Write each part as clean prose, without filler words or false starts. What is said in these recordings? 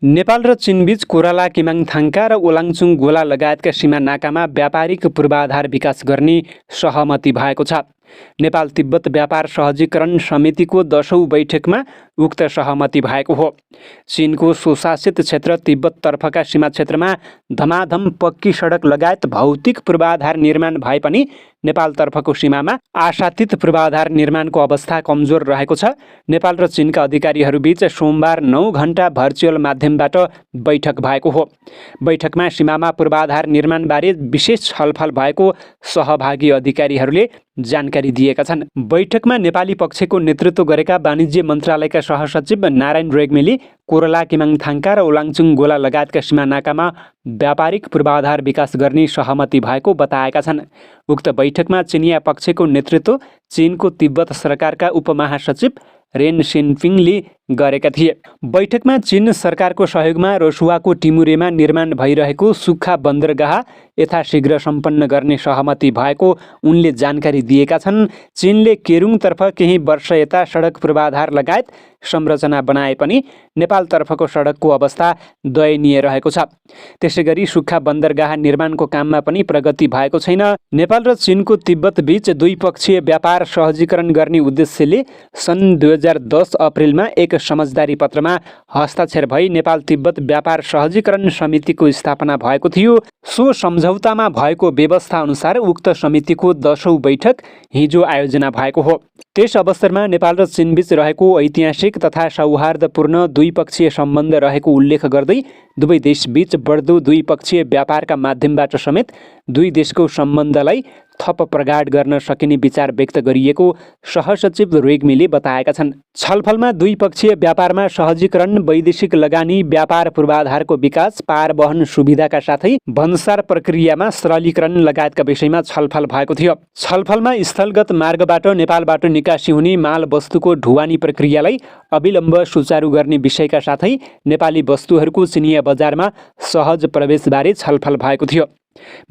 नेपाल र चीनबीच कोराला किमाङथाङका र ओलाङचुङ गोला लगायतका सीमा नाकामा व्यापारिक पूर्वाधार विकास गर्ने सहमति भएको छ। नेपाल तिब्बत व्यापार सहजीकरण समितिको 10औं बैठकमा उक्त सहमति भएको हो। चीनको स्वशासित क्षेत्र तिब्बततर्फका सीमा क्षेत्रमा धमाधम पक्की सडक लगायत भौतिक पूर्वाधार निर्माण भए पनि नेपालतर्फको सीमामा आशातीत पूर्वाधार निर्माणको अवस्था कमजोर रहेको छ। नेपाल र चीनका अधिकारीहरूबीच सोमबार 9 घण्टा भर्चुअल माध्यमबाट बैठक भएको हो। बैठकमा सीमामा पूर्वाधार निर्माणबारे विशेष छलफल भएको सहभागी अधिकारीहरूले जानकारी दिएका छन्। बैठकमा नेपाली पक्षको नेतृत्व गरेका वाणिज्य मन्त्रालयका सहसचिव नारायण रेग्मीले कोरला किमाङथाङका र ओलाङचुङ गोला लगायतका सीमा नाकामा व्यापारिक पूर्वाधार विकास गर्ने सहमति भएको बताएका छन्। उक्त बैठकमा चिनिया पक्षको नेतृत्व चीनको तिब्बत सरकारका उपमहासचिव रेन सिनपिङले गरेका थिए। बैठकमा चीन सरकारको सहयोगमा रसुवाको टिमुरेमा निर्माण भइरहेको सुक्खा बन्दरगाह यथाशीघ्र सम्पन्न गर्ने सहमति भएको उनले जानकारी दिएका छन्। चीनले केरुङतर्फ केही वर्ष यता सडक पूर्वाधार लगायत संरचना बनाए पनि नेपालतर्फको सडकको अवस्था दयनीय रहेको छ। त्यसैगरी सुक्खा बन्दरगाह निर्माणको काममा पनि प्रगति भएको छैन। नेपाल र चीनको तिब्बत बीच द्विपक्षीय व्यापार सहजीकरण गर्ने उद्देश्यले सन् 2010 अप्रिलमा एक समझदारी पत्रमा हस्ताक्षर भई नेपाल तिब्बत व्यापार सहजीकरण समितिको स्थापना भएको थियो। सो सम्झौतामा भएको व्यवस्था अनुसार उक्त समितिको 10औं बैठक हिजो आयोजना भएको हो। त्यस अवसरमा नेपाल र चीनबीच रहेको ऐतिहासिक तथा सौहार्दपूर्ण द्विपक्षीय सम्बन्ध रहेको उल्लेख गर्दै दुवै देशबीच बढ्दो द्विपक्षीय व्यापारका माध्यमबाट समेत दुई देशको सम्बन्धलाई थप प्रगाढ गर्न सकिने विचार व्यक्त गरिएको सहसचिव रेग्मीले बताएका छन्। छलफलमा द्विपक्षीय व्यापारमा सहजीकरण, वैदेशिक लगानी, व्यापार पूर्वाधारको विकास, पारवहन सुविधाका साथै भन्सार प्रक्रियामा सरलीकरण लगायतका विषयमा छलफल भएको थियो। छलफलमा स्थलगत मार्गबाट नेपालबाट निकासी हुने माल वस्तुको ढुवानी प्रक्रियालाई अविलम्ब सुचारू गर्ने विषयका साथै नेपाली वस्तुहरूको चिनिया बजारमा सहज प्रवेशबारे छलफल भएको थियो।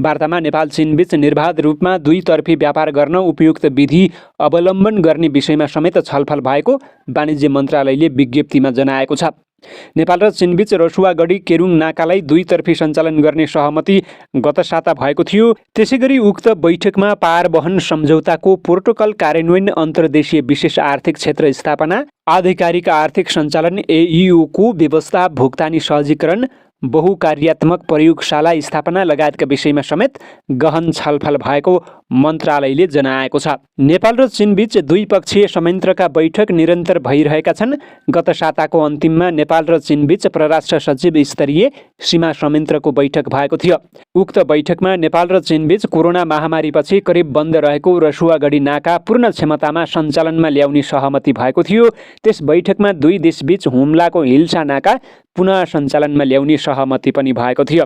वार्तामा नेपाल चीनबीच निर्बाध रूपमा दुईतर्फी व्यापार गर्न उपयुक्त विधि अवलम्बन गर्ने विषयमा समेत छलफल भएको वाणिज्य मन्त्रालयले विज्ञप्तिमा जनाएको छ। नेपाल र चीनबीच रसुवागढी केरुङ नाकालाई दुईतर्फी सञ्चालन गर्ने सहमति गत साता भएको थियो। त्यसैगरी उक्त बैठकमा पारवहन सम्झौताको प्रोटोकल कार्यान्वयन, अन्तर्देशीय विशेष आर्थिक क्षेत्र स्थापना, आधिकारिक आर्थिक सञ्चालन AEO को व्यवस्था, भुक्तानी सहजीकरण, बहुकार्यात्मक प्रयोगशाला स्थापना लगायतका विषयमा समेत गहन छलफल भएको मन्त्रालयले जनाएको छ। नेपाल र चीनबीच द्विपक्षीय संयन्त्रका बैठक निरन्तर भइरहेका छन्। गत साताको अन्तिममा नेपाल र चीनबीच परराष्ट्र सचिव स्तरीय सीमा संयन्त्रको बैठक भएको थियो। उक्त बैठकमा नेपाल र चीनबीच कोरोना महामारीपछि करिब बन्द रहेको रसुवागढी नाका पूर्ण क्षमतामा सञ्चालनमा ल्याउने सहमति भएको थियो। त्यस बैठकमा दुई देशबीच हुम्लाको हिल्सा नाका पुनः सञ्चालनमा ल्याउने सहमति पनि भएको थियो।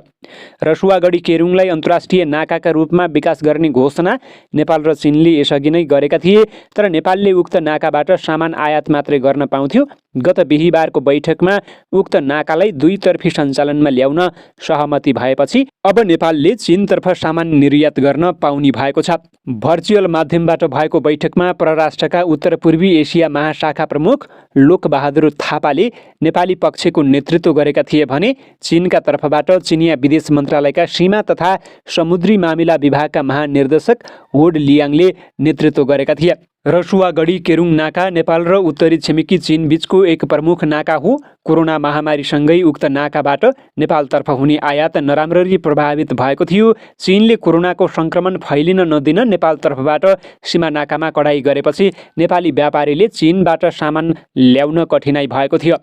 रसुवागढी केरुङलाई अन्तर्राष्ट्रिय नाकाका रूपमा विकास गर्ने घोषणा नेपाल र चीनले यसअघि नै गरेका थिए, तर नेपालले उक्त नाकाबाट सामान आयात मात्रै गर्न पाउँथ्यो। गत बिहीबारको बैठकमा उक्त नाकालाई दुईतर्फी सञ्चालनमा ल्याउन सहमति भएपछि अब नेपालले चीनतर्फ सामान निर्यात गर्न पाउने भएको छ। भर्चुअल माध्यमबाट भएको बैठकमा परराष्ट्रका उत्तर पूर्वी एसिया महाशाखा प्रमुख लोकबहादुर थापाले नेपाली पक्षको नेतृत्व गरेका थिए भने चीनका तर्फबाट चिनिया विदेश मन्त्रालयका सीमा तथा समुद्री मामिला विभागका महानिर्देशक वुड लियाङले नेतृत्व गरेका थिए। रसुवागढी केरुङ नाका नेपाल र उत्तरी छिमेकी चीन बीचको एक प्रमुख नाका हो। कोरोना महामारीसँगै उक्त नाकाबाट नेपालतर्फ हुने आयात नराम्ररी प्रभावित भएको थियो। चीनले कोरोनाको संक्रमण फैलिन नदिन नेपालतर्फबाट सीमा नाकामा कडाई गरेपछि नेपाली व्यापारीले चीनबाट सामान ल्याउन कठिनाई भएको थियो।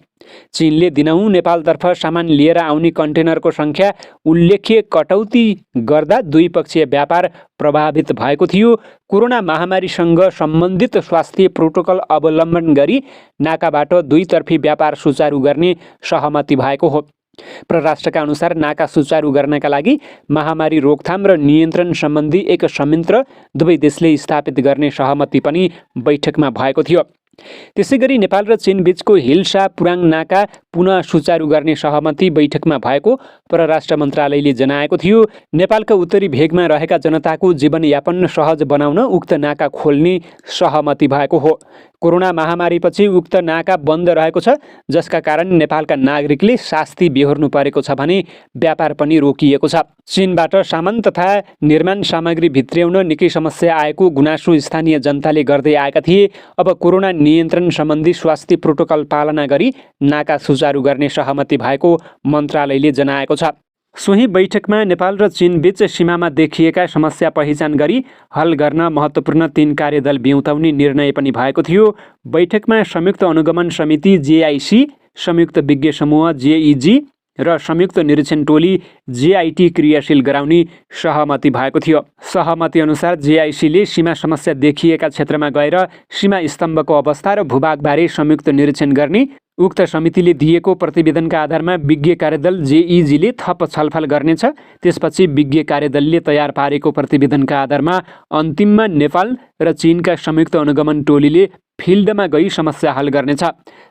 चीनले दिनहुँ नेपालतर्फ सामान लिएर आउने कन्टेनरको सङ्ख्या उल्लेख्य कटौती गर्दा द्विपक्षीय व्यापार प्रभावित भएको थियो। कोरोना महामारीसँग सम्बन्धित स्वास्थ्य प्रोटोकल अवलम्बन गरी नाकाबाट दुईतर्फी व्यापार सुचारू गर्ने सहमति भएको हो। परराष्ट्रका अनुसार नाका सुचारू गर्नका लागि महामारी रोकथाम र नियन्त्रण सम्बन्धी एक संयन्त्र दुवै देशले स्थापित गर्ने सहमति पनि बैठकमा भएको थियो। त्यसैगरी नेपाल र चीन बीचको हिल्सा पुराङ नाका पुनः सुचारू गर्ने सहमति बैठकमा भएको परराष्ट्र मन्त्रालयले जनाएको थियो। नेपालका उत्तरी भेगमा रहेका जनताको जीवनयापन सहज बनाउन उक्त नाका खोल्ने सहमति भएको हो। कोरोना महामारीपछि उक्त नाका बन्द रहेको छ, जसका कारण नेपालका नागरिकले शास्ति बेहोर्नु परेको छ भने व्यापार पनि रोकिएको छ। चीनबाट सामान तथा निर्माण सामग्री भित्र्याउन निकै समस्या आएको गुनासो स्थानीय जनताले गर्दै आएका थिए। अब कोरोना नियन्त्रण सम्बन्धी स्वास्थ्य प्रोटोकल पालना गरी नाका सुचारू गर्ने सहमति भएको मन्त्रालयले जनाएको छ। सोही बैठकमा नेपाल र चीनबीच सीमामा देखिएका समस्या पहिचान गरी हल गर्न महत्त्वपूर्ण 3 कार्यदल ब्युताउने निर्णय पनि भएको थियो। बैठकमा संयुक्त अनुगमन समिति JIC, संयुक्त विज्ञ समूह JEG र संयुक्त निरीक्षण टोली JIT क्रियाशील गराउने सहमति भएको थियो। सहमति अनुसार JIC ले सीमा समस्या देखिएका क्षेत्रमा गएर सीमा स्तम्भको अवस्था र भूभागबारे संयुक्त निरीक्षण गर्ने। उक्त समितिले दिएको प्रतिवेदनका आधारमा विज्ञ कार्यदल JEG ले थप छलफल गर्नेछ। त्यसपछि विज्ञ कार्यदलले तयार पारेको प्रतिवेदनका आधारमा अन्तिममा नेपाल र चीनका संयुक्त अनुगमन टोलीले फिल्डमा गई समस्या हल गर्नेछ।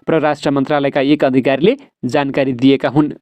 परराष्ट्र मन्त्रालयका एक अधिकारीले जानकारी दिएका हुन्।